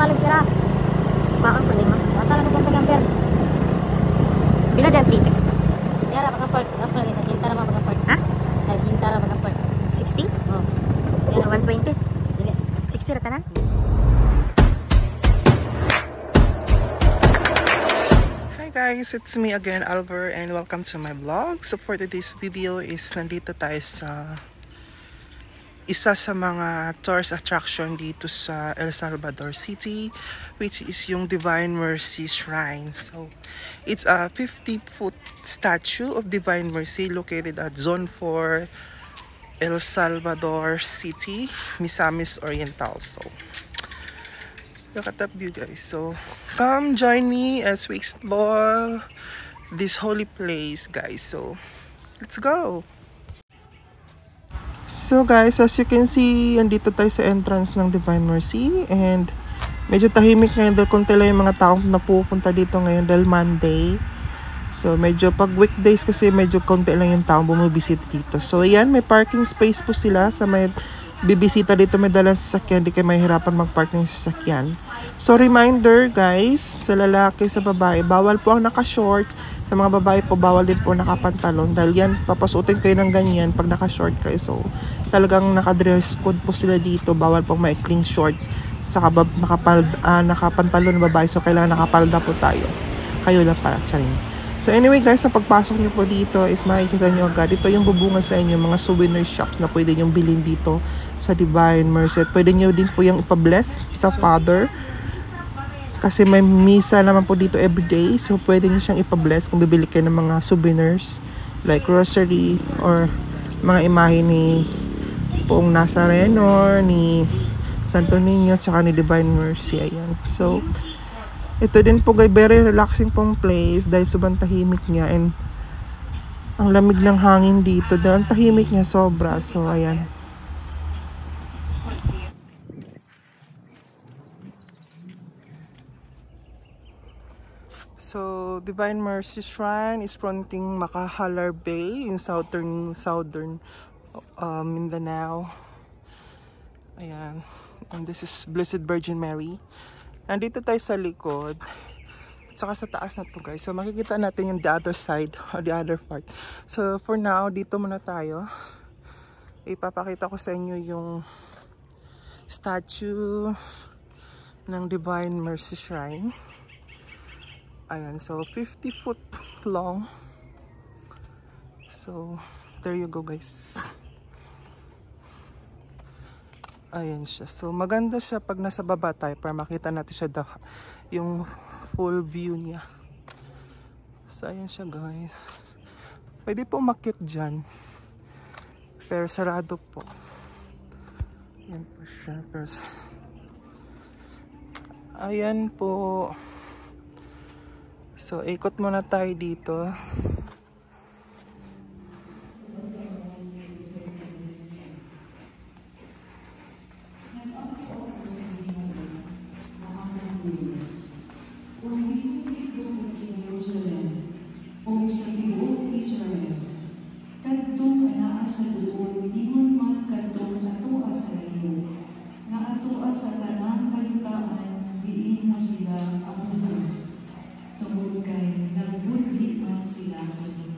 balik sila. Bakang kunin mo. Bata lang itong tagamper. Bila dan titik. Yara, mag-apart. Sa cinta na mag-apart. Ha? Sa cinta na mag-apart. 60? Oh. So 120? Dili. 60 ratanan? Hi guys, it's me again, Albert, and welcome to my vlog. So for today's video is nandito tayo sa isa sa mga tourist attraction dito sa El Salvador City, which is yung Divine Mercy Shrine. So it's a 50-foot statue of Divine Mercy located at Zone 4, El Salvador City, Misamis Oriental. So look at that view, guys. So come join me as we explore this holy place, guys. So let's go. So guys, as you can see, andito tayo sa entrance ng Divine Mercy, and medyo tahimik ngayon dahil konti lang yung mga taong napupunta dito ngayon dahil Monday. So medyo pag weekdays kasi medyo konti lang yung taong bumibisita dito. So ayan, may parking space po sila sa may bibisita dito, may dalang sasakyan, di kayo mahihirapan mag-park ng sasakyan. So reminder guys, sa lalaki, sa babae, bawal po ang naka-shorts. Sa mga babae po, bawal din po nakapantalon. Dahil yan, papasutin kayo ng ganyan pag naka-short kayo. So talagang naka-dress code po sila dito. Bawal pong maikling shorts. Saka nakapantalon na babae. So kailangan nakapalda po tayo. Kayo lang para, charing. So anyway guys, sa pagpasok nyo po dito is makikita nyo agad. Ito yung bubungan sa inyo, mga souvenir shops na pwede nyo bilhin dito sa Divine Mercy. Pwede nyo din po yung ipa-bless sa Father. Kasi may misa naman po dito everyday. So pwede nyo siyang ipa-bless kung bibili kayo ng mga souvenirs. Like rosary or mga imahe ni Poong Nazareno, ni Santo Niño, tsaka ni Divine Mercy. Ayan. So ito din po guys, very relaxing pong place dahil sobrang tahimik niya, and ang lamig ng hangin dito dahil ang tahimik niya sobra. So ayan. So Divine Mercy Shrine is fronting Makahalar Bay in southern Mindanao. Ayan. And this is Blessed Virgin Mary. Nandito tayo sa likod. At saka sa taas na to guys. So makikita natin yung the other side or the other part. So for now, dito muna tayo. Ipapakita ko sa inyo yung statue ng Divine Mercy Shrine. Ayan. So 50 foot long. So there you go guys. Ayan siya. So maganda siya pag nasa baba tayo para makita natin siya yung full view niya. So ayan siya guys. Pwede po umakyat dyan. Pero sarado po. Ayan po siya. Ayan po. So ikot muna tayo dito. Kadtong anaa sa duol, ingon man kadtong atua sa iyo, nga atua sa tanang kayutaan, diin mo sila abutan. Tungod kay nagbudli man sila kanimo.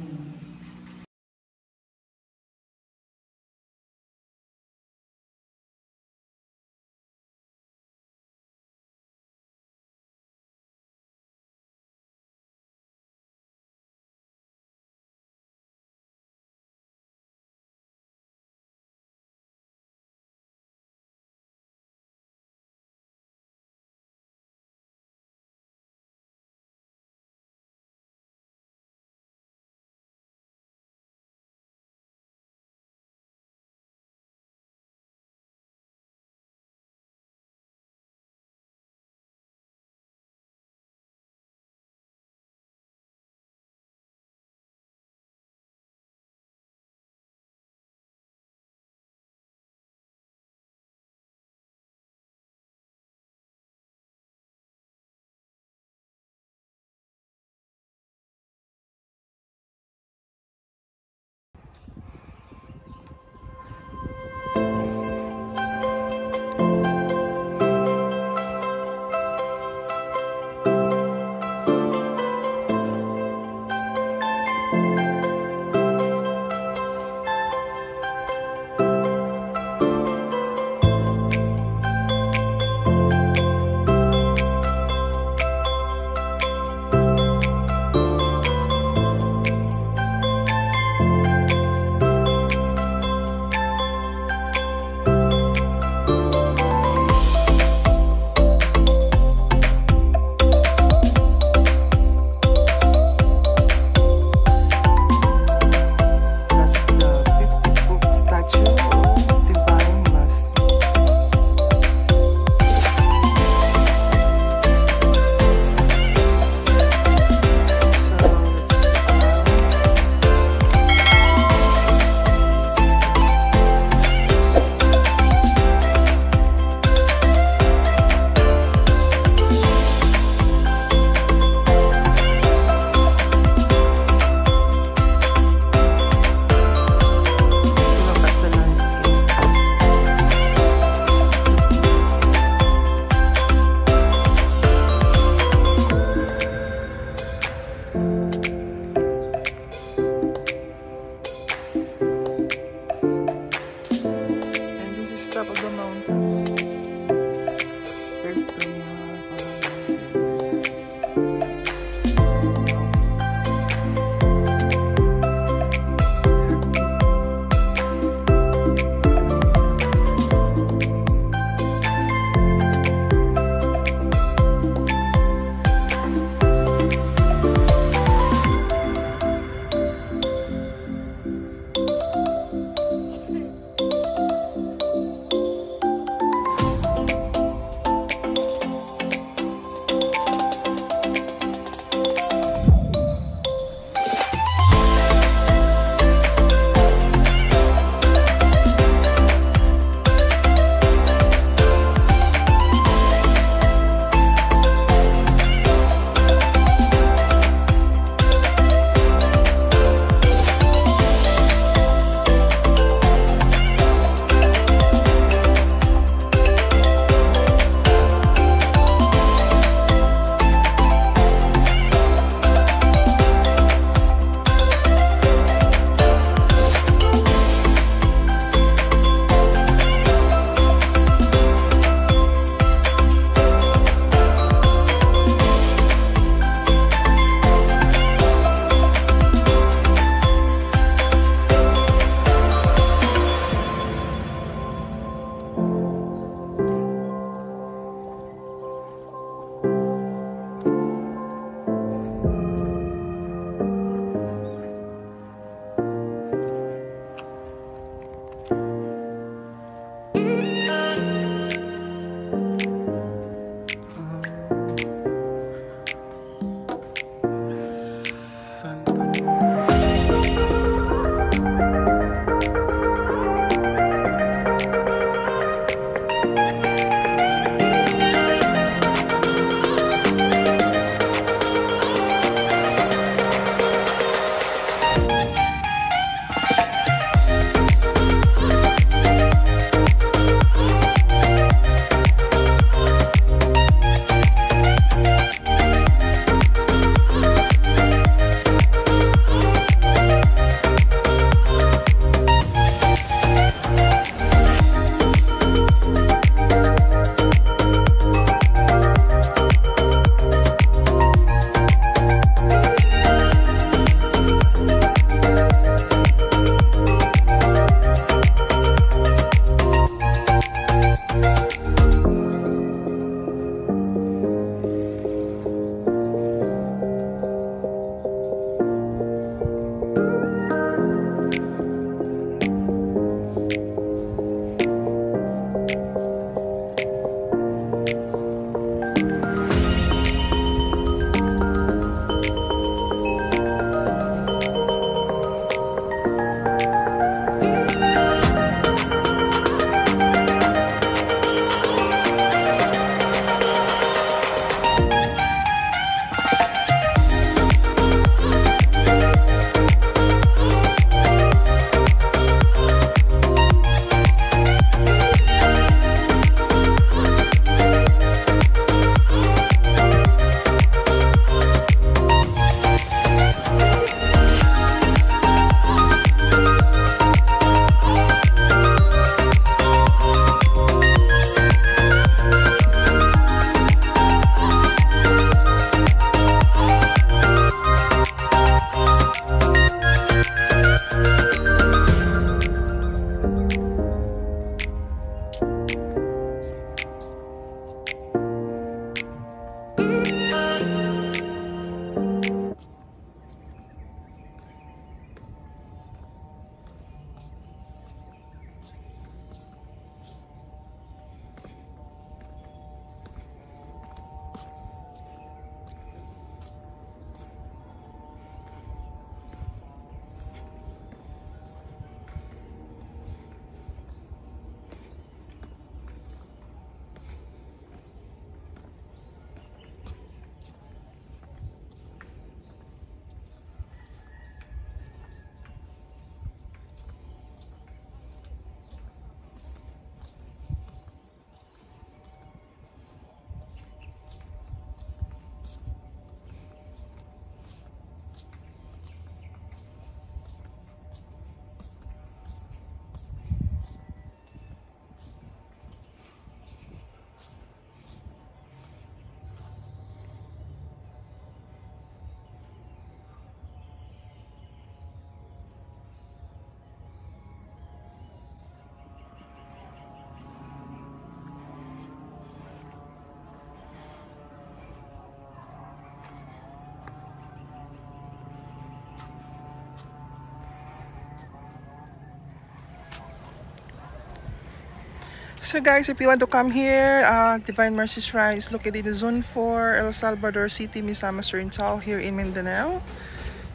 So guys, if you want to come here, Divine Mercy Shrine is located in Zone 4, El Salvador City, Misamis Oriental, here in Mindanao.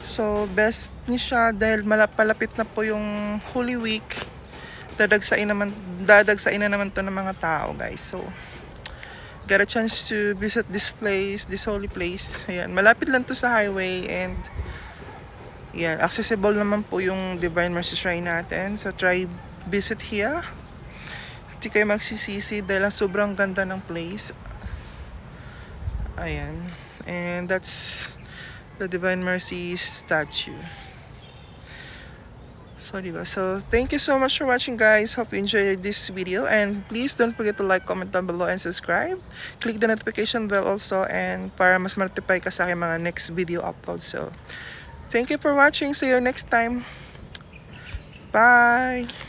So best ni siya dahil palapit na po yung Holy Week. Dadagsain na naman to ng mga tao, guys. So get a chance to visit this place, this holy place. Ayan, malapit lang to sa highway and yan, accessible naman po yung Divine Mercy Shrine natin. So try visit here. Hindi kayo magsisisi dahil sobrang ganda ng place. Ayan. And that's the Divine Mercy statue. So, diba? So, thank you so much for watching, guys. Hope you enjoyed this video. And please don't forget to like, comment down below, and subscribe. Click the notification bell also and para mas ma-notify ka sa aking mga next video upload. So, thank you for watching. See you next time. Bye!